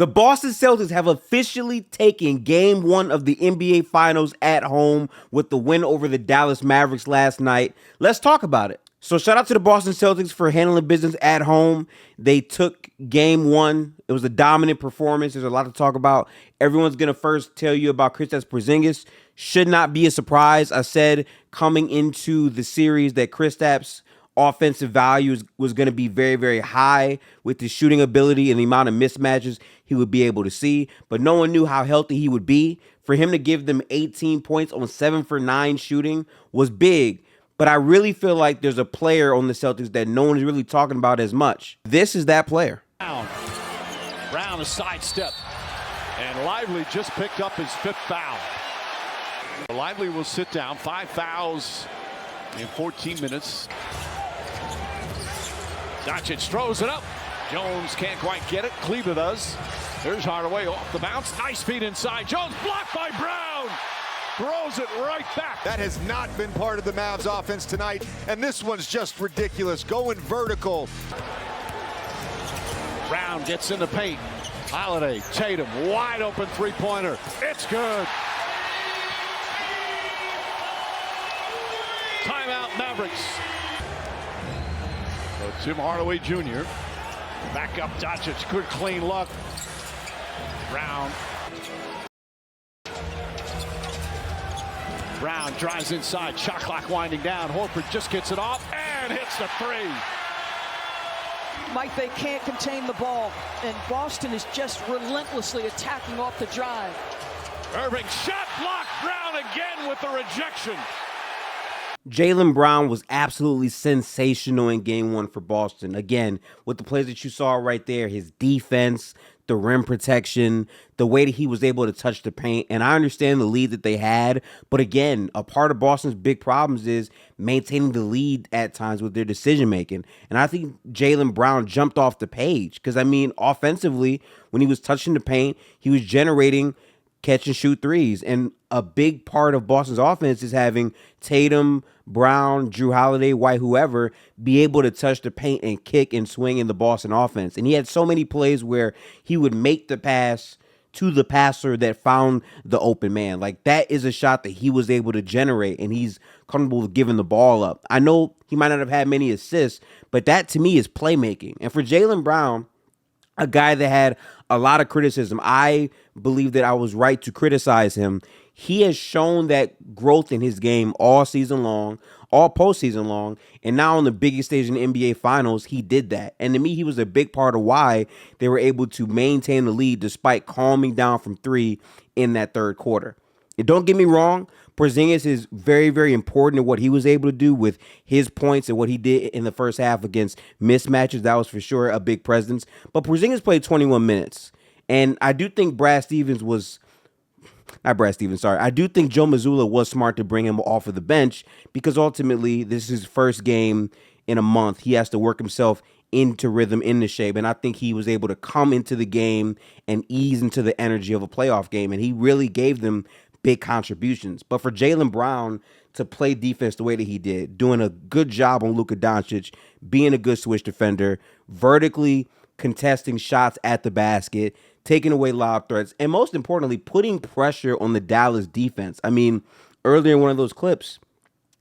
The Boston Celtics have officially taken Game 1 of the NBA Finals at home with the win over the Dallas Mavericks last night. Let's talk about it. So shout out to the Boston Celtics for handling business at home. They took Game 1. It was a dominant performance. There's a lot to talk about. Everyone's going to first tell you about Kristaps Porzingis. Should not be a surprise. I said coming into the series that Kristaps' offensive value was going to be very, very high with his shooting ability and the amount of mismatches he would be able to see. But no one knew how healthy he would be. For him to give them 18 points on 7 for 9 shooting was big. But I really feel like there's a player on the Celtics that no one is really talking about as much. This is that player. Brown a sidestep. And Lively just picked up his 5th foul. Lively will sit down. 5 fouls in 14 minutes. Doncic throws it up. Jones can't quite get it. Kleber does. There's Hardaway off the bounce. Nice feed inside. Jones blocked by Brown. Throws it right back. That has not been part of the Mavs offense tonight, and this one's just ridiculous. Going vertical. Brown gets in the paint. Holiday, Tatum, wide open three-pointer. It's good. Timeout Mavericks. So Tim Hardaway Jr. Back up Doncic. Good clean look. Brown. Brown drives inside. Shot clock winding down. Horford just gets it off and hits the 3. Mike, they can't contain the ball, and Boston is just relentlessly attacking off the drive. Irving shot blocked. Brown again with the rejection. Jaylen Brown was absolutely sensational in Game 1 for Boston. Again, with the plays that you saw right there, his defense, the rim protection, the way that he was able to touch the paint. And I understand the lead that they had, but again, a part of Boston's big problems is maintaining the lead at times with their decision making. And I think Jaylen Brown jumped off the page because, I mean, offensively, when he was touching the paint, he was generating catch and shoot threes. And a big part of Boston's offense is having Tatum, Brown, Drew Holiday, White, whoever, be able to touch the paint and kick and swing in the Boston offense. And he had so many plays where he would make the pass to the passer that found the open man. Like, that is a shot that he was able to generate, and he's comfortable with giving the ball up. I know he might not have had many assists, but that to me is playmaking. And for Jaylen Brown, a guy that had a lot of criticism, I believe that I was right to criticize him. He has shown that growth in his game all season long, all postseason long, and now on the biggest stage in the NBA Finals, he did that. And to me, he was a big part of why they were able to maintain the lead despite calming down from 3 in that third quarter. And don't get me wrong, Porzingis is very, very important in what he was able to do with his points and what he did in the first half against mismatches. That was for sure a big presence. But Porzingis played 21 minutes. And I do think I do think Joe Mazzulla was smart to bring him off of the bench because ultimately this is his first game in a month. He has to work himself into rhythm, into shape. And I think he was able to come into the game and ease into the energy of a playoff game. And he really gave them big contributions. But for Jaylen Brown to play defense the way that he did, doing a good job on Luka Doncic, being a good switch defender, vertically contesting shots at the basket, taking away lob threats, and most importantly, putting pressure on the Dallas defense. I mean, earlier in one of those clips,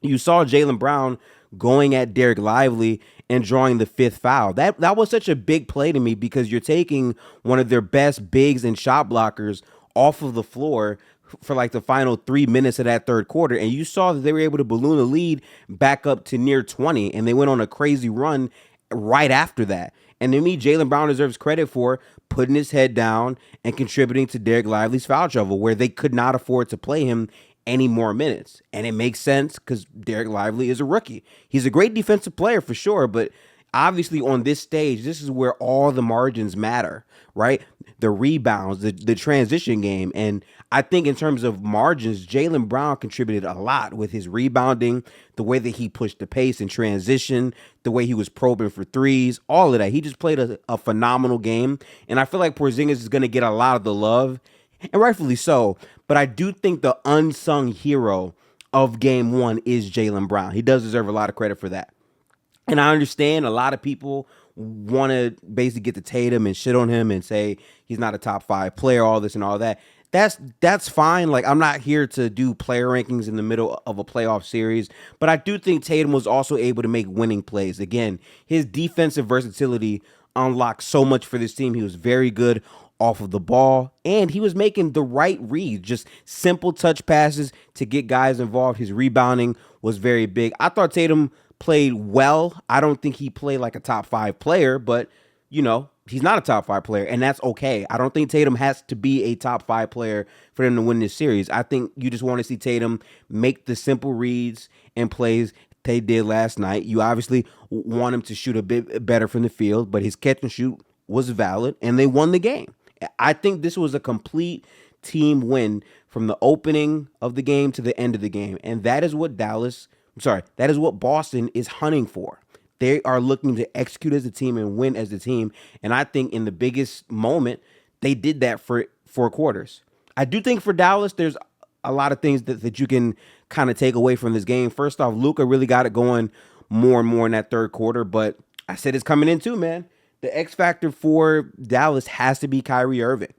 you saw Jaylen Brown going at Derek Lively and drawing the 5th foul. That was such a big play to me because you're taking one of their best bigs and shot blockers off of the floor for like the final 3 minutes of that third quarter, and you saw that they were able to balloon the lead back up to near 20, and they went on a crazy run right after that. And to me, Jaylen Brown deserves credit for putting his head down and contributing to Derek Lively's foul trouble, where they could not afford to play him any more minutes. And it makes sense because Derek Lively is a rookie. He's a great defensive player for sure, but obviously on this stage, this is where all the margins matter, right? The rebounds, the transition game. And I think in terms of margins, Jaylen Brown contributed a lot with his rebounding, the way that he pushed the pace in transition, the way he was probing for threes, all of that. He just played a phenomenal game. And I feel like Porzingis is going to get a lot of the love, and rightfully so. But I do think the unsung hero of Game 1 is Jaylen Brown. He does deserve a lot of credit for that. And I understand a lot of people want to basically get to Tatum and shit on him and say he's not a top 5 player, all this and all that. That's fine. Like, I'm not here to do player rankings in the middle of a playoff series, but I do think Tatum was also able to make winning plays. Again, his defensive versatility unlocked so much for this team. He was very good off of the ball, and he was making the right reads, just simple touch passes to get guys involved. His rebounding was very big. I thought Tatum played well. I don't think he played like a top 5 player, but, you know, he's not a top 5 player, and that's okay. I don't think Tatum has to be a top 5 player for them to win this series. I think you just want to see Tatum make the simple reads and plays they did last night. You obviously want him to shoot a bit better from the field, but his catch and shoot was valid, and they won the game. I think this was a complete team win from the opening of the game to the end of the game, and that is what that is what Boston is hunting for. They are looking to execute as a team and win as a team, and I think in the biggest moment, they did that for 4 quarters. I do think for Dallas, there's a lot of things that you can kind of take away from this game. First off, Luka really got it going more and more in that 3rd quarter, but I said it's coming in too, man. The X factor for Dallas has to be Kyrie Irving.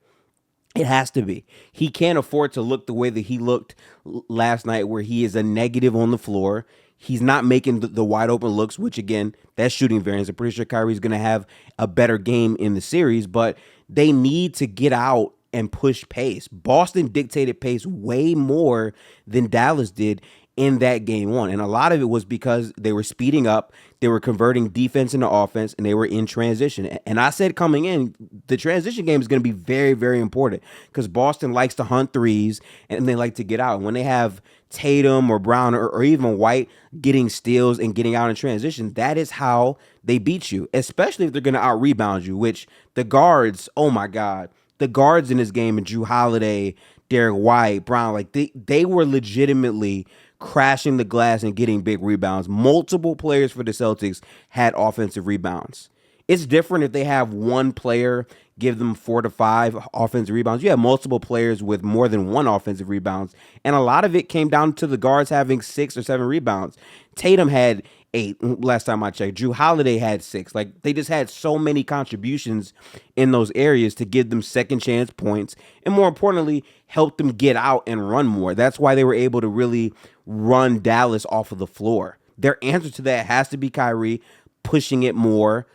It has to be. He can't afford to look the way that he looked last night, where he is a negative on the floor. He's not making the wide open looks, which, again, that's shooting variance. I'm pretty sure Kyrie's going to have a better game in the series, but they need to get out and push pace. Boston dictated pace way more than Dallas did in that game 1. And a lot of it was because they were speeding up, they were converting defense into offense, and they were in transition. And I said coming in, the transition game is going to be very, very important because Boston likes to hunt threes and they like to get out. And when they have Tatum or Brown or even White getting steals and getting out in transition, that is how they beat you, especially if they're going to out-rebound you, which the guards, oh my God, the guards in this game, and Drew Holiday, Derek White, Brown, like they were legitimately crashing the glass and getting big rebounds. Multiple players for the Celtics had offensive rebounds. It's different if they have one player give them 4 to 5 offensive rebounds. You have multiple players with more than 1 offensive rebounds, and a lot of it came down to the guards having 6 or 7 rebounds. Tatum had 8 last time I checked. Drew Holiday had 6. Like, they just had so many contributions in those areas to give them second chance points, and more importantly, help them get out and run more. That's why they were able to really run Dallas off of the floor. Their answer to that has to be Kyrie pushing it more,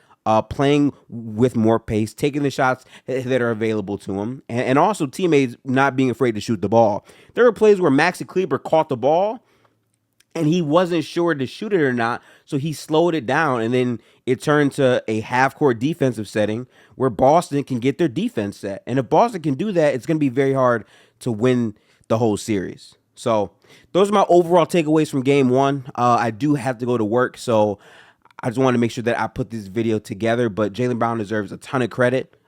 playing with more pace, taking the shots that are available to him, and also teammates not being afraid to shoot the ball. There were plays where Maxi Kleber caught the ball, and he wasn't sure to shoot it or not, so he slowed it down, and then it turned to a half-court defensive setting where Boston can get their defense set. And if Boston can do that, it's going to be very hard to win the whole series. So those are my overall takeaways from game 1. I do have to go to work, so I just want to make sure that I put this video together, but Jaylen Brown deserves a ton of credit.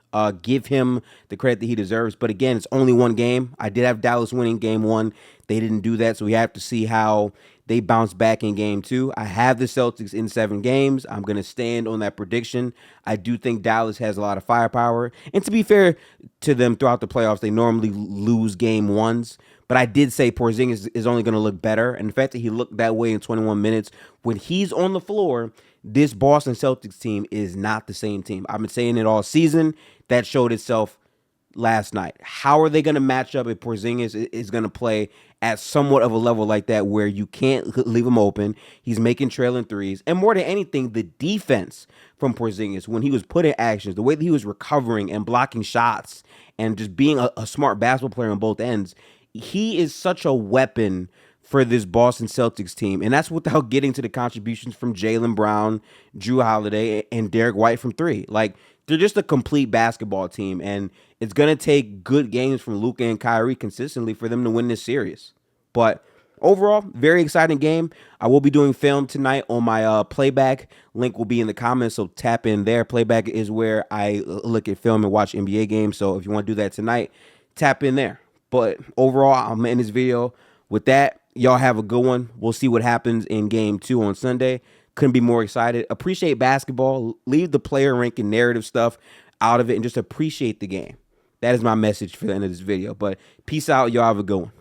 Give him the credit that he deserves. But again, it's only one game. I did have Dallas winning game 1. They didn't do that, so we have to see how they bounce back in game 2. I have the Celtics in 7 games. I'm going to stand on that prediction. I do think Dallas has a lot of firepower. And to be fair to them, throughout the playoffs, they normally lose game 1s. But I did say Porzingis is only going to look better. And the fact that he looked that way in 21 minutes, when he's on the floor, this Boston Celtics team is not the same team. I've been saying it all season. That showed itself last night. How are they going to match up if Porzingis is going to play at somewhat of a level like that where you can't leave him open? He's making trailing threes. And more than anything, the defense from Porzingis, when he was put in actions, the way that he was recovering and blocking shots and just being a smart basketball player on both ends, he is such a weapon for this Boston Celtics team. And that's without getting to the contributions from Jaylen Brown, Drew Holiday, and Derek White from 3. Like, they're just a complete basketball team, and it's going to take good games from Luka and Kyrie consistently for them to win this series. But overall, very exciting game. I will be doing film tonight on my playback. Link will be in the comments, so tap in there. Playback is where I look at film and watch NBA games, so if you want to do that tonight, tap in there. But overall, I'm going to end this video with that. Y'all have a good one. We'll see what happens in game 2 on Sunday. Couldn't be more excited. Appreciate basketball. Leave the player ranking narrative stuff out of it and just appreciate the game. That is my message for the end of this video. But peace out. Y'all have a good one.